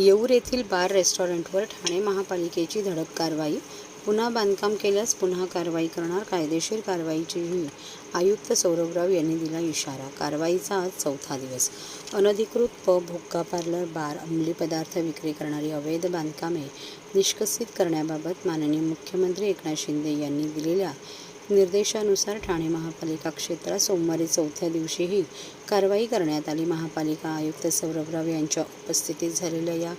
येऊर येथील बार रेस्टॉरंटवर ठाणे महापालिकेची धडक कारवाई. पुन्हा बांधकाम केल्यास पुन्हा कारवाई करणार. कायदेशीर कारवाईचीही आयुक्त सौरभ राव यांनी दिला इशारा. कारवाईचा आज चौथा दिवस. अनधिकृत पब, हुक्का पार्लर, बार, अंमली पदार्थ विक्री करणारी अवैध बांधकामे निष्कासित करण्याबाबत माननीय मुख्यमंत्री एकनाथ शिंदे यांनी दिलेल्या निर्देशानुसार ठाणे महापालिका क्षेत्रात सोमवारी चौथ्या दिवशीही कारवाई करण्यात आली. महापालिका आयुक्त सौरभ राव यांच्या उपस्थितीत झालेल्या या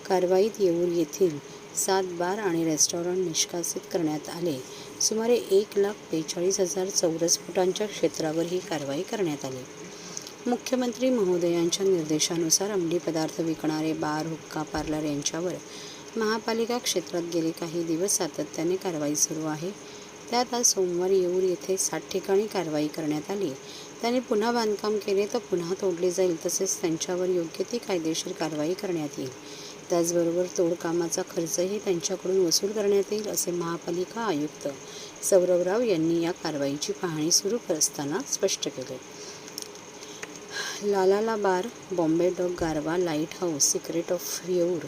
कारवाईत येऊर येथील 7 बार आणि रेस्टॉरंट निष्कासित करण्यात आले. सुमारे 1,42,000 चौरस फुटांच्या क्षेत्रावर ही कारवाई करण्यात आली. मुख्यमंत्री महोदयांच्या निर्देशानुसार अंमली पदार्थ विकणारे बार, हुक्का पार्लर यांच्यावर महापालिका क्षेत्रात गेले काही दिवस सातत्याने कारवाई सुरू आहे. त्यात आज सोमवारी येऊर येथे 60 ठिकाणी कारवाई करण्यात आली. त्यांनी पुन्हा बांधकाम केले तर पुन्हा तोडले जाईल, तसेच त्यांच्यावर योग्य ती कायदेशीर कारवाई करण्यात येईल. त्याचबरोबर तोडकामाचा खर्चही त्यांच्याकडून वसूल करण्यात येईल, असे महापालिका आयुक्त सौरभ राव यांनी या कारवाईची पाहणी सुरू असताना स्पष्ट केले. Lalala bar, Bombay dog, Garva, lighthouse, secret of Yeoor,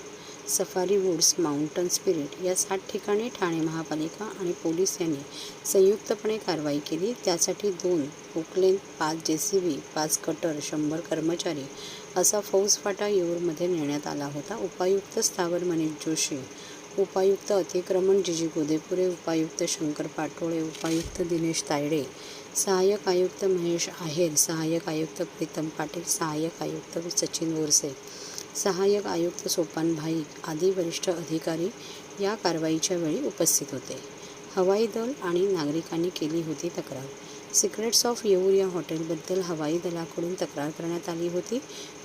safari woods, mountain spirit या 60 ठिकाणी ठाणे महापालिका आणि पोलीस यांनी संयुक्तपणे कारवाई केली. त्यासाठी 2 पोकलेन, 5 JCB, 5 कटर, 100 कर्मचारी असा फौजफाटा येऊरमध्ये नेण्यात आला होता. उपायुक्त स्थावर मनीष जोशी, उपायुक्त अतिक्रमण जिजी गोदेपुरे, उपायुक्त शंकर पाटोळे, उपायुक्त दिनेश तायडे, सहाय्यक आयुक्त महेश आहेर, सहाय्यक आयुक्त प्रीतम पाटील, सहाय्यक आयुक्त सचिन बोरसे, सहाय्यक आयुक्त सोपान भाई आदी वरिष्ठ अधिकारी या कारवाईच्या वेळी उपस्थित होते. हवाई दल आणि नागरिकांनी केली होती तक्रार. सिक्रेट्स ऑफ येऊर या हॉटेलबद्दल हवाई दलाकडून तक्रार करण्यात आली होती.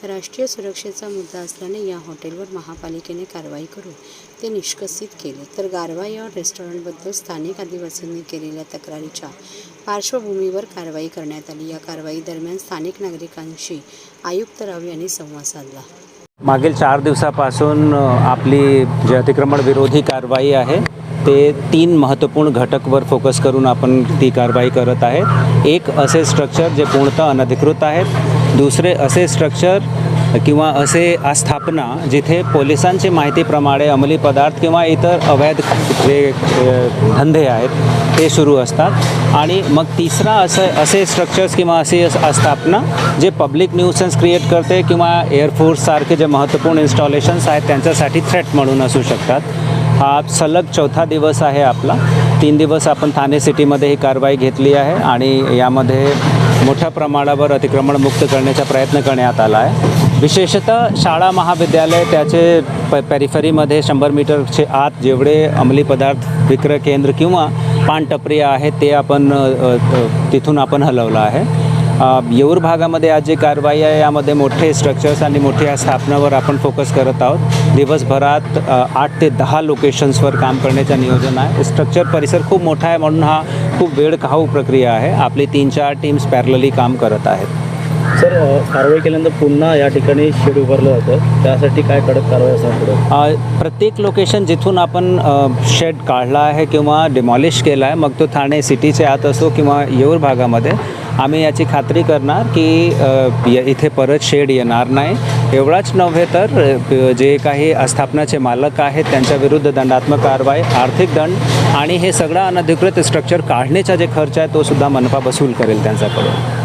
राष्ट्रीय सुरक्षेचा मुद्दा असल्याने या हॉटेलवर महापालिकेने कारवाई करून ते निष्कासित केले. तर गारवा या रेस्टॉरंटबद्दल स्थानिक आदिवासींनी केलेल्या तक्रारीच्या पार्श्वभूमीवर कारवाई करण्यात आली. या कारवाई दरम्यान स्थानिक नागरिकांशी आयुक्त राव यांनी संवाद साधला. मागील 4 दिवसापासून आपली जे अतिक्रमण विरोधी कारवाई आहे ते 3 महत्त्वपूर्ण घटकवर फोकस करून आपण ती कारवाई करत आहे. एक असे स्ट्रक्चर जे पूर्णतः अनधिकृत आहेत. दुसरे असे स्ट्रक्चर किंवा असे आस्थापना जिथे पोलिसांची माहितीप्रमाणे अंमली पदार्थ किंवा इतर अवैध जे धंदे आहेत ते सुरू असतात. आणि मग तिसरा असे स्ट्रक्चर्स किंवा अशी आस्थापना जे पब्लिक न्यूसन्स क्रिएट करते किंवा एअरफोर्ससारखे जे महत्त्वपूर्ण इन्स्टॉलेशन्स आहेत त्यांच्यासाठी थ्रेट म्हणून असू शकतात. हा सलग चौथा दिवस आहे आपला. 3 दिवस आपण ठाणे सिटीमध्ये ही कारवाई घेतली आहे आणि यामध्ये मोठ्या प्रमाणावर अतिक्रमण मुक्त करण्याचा प्रयत्न करण्यात आला आहे. विशेषतः शाळा महाविद्यालय त्याचे पेरिफरीमध्ये 100 मीटरचे आत जेवढे अंमली पदार्थ विक्रय केंद्र किंवा पानटपरी आहेत ते आपण तिथून आपण हलवलं आहे. येऊर भागामध्ये आज जी कारवाई आहे यामध्ये मोठे स्ट्रक्चर्स आणि मोठ्या स्थापनावर आपण फोकस करत आहोत. दिवसभरात 8 ते 10 लोकेशन्सवर काम करण्याचं नियोजन आहे. स्ट्रक्चर परिसर खूप मोठा आहे म्हणून हा खूप वेळ खाऊ प्रक्रिया आहे. आपली 3-4 टीम्स पॅरलली काम करत आहेत. सर, कारवाई केल्यानंतर पुन्हा या ठिकाणी शेड उभारलं जातं, त्यासाठी काय कडक कारवाई असणार पुढे? प्रत्येक लोकेशन जिथून आपण शेड काढला आहे किंवा डिमॉलिश केला आहे, मग तो ठाणे सिटीचे आत असो किंवा येऊर भागामध्ये, आम्ही याची खात्री करणार की इथे परत शेड येणार नाही. एवढाच नव्हे तर जे काही आस्थापनाचे मालक आहेत त्यांच्याविरुद्ध दंडात्मक कारवाई, आर्थिक दंड आणि हे सगळं अनधिकृत स्ट्रक्चर काढण्याचा जे खर्च आहे तो सुद्धा मनपा वसूल करेल त्यांच्याकडून.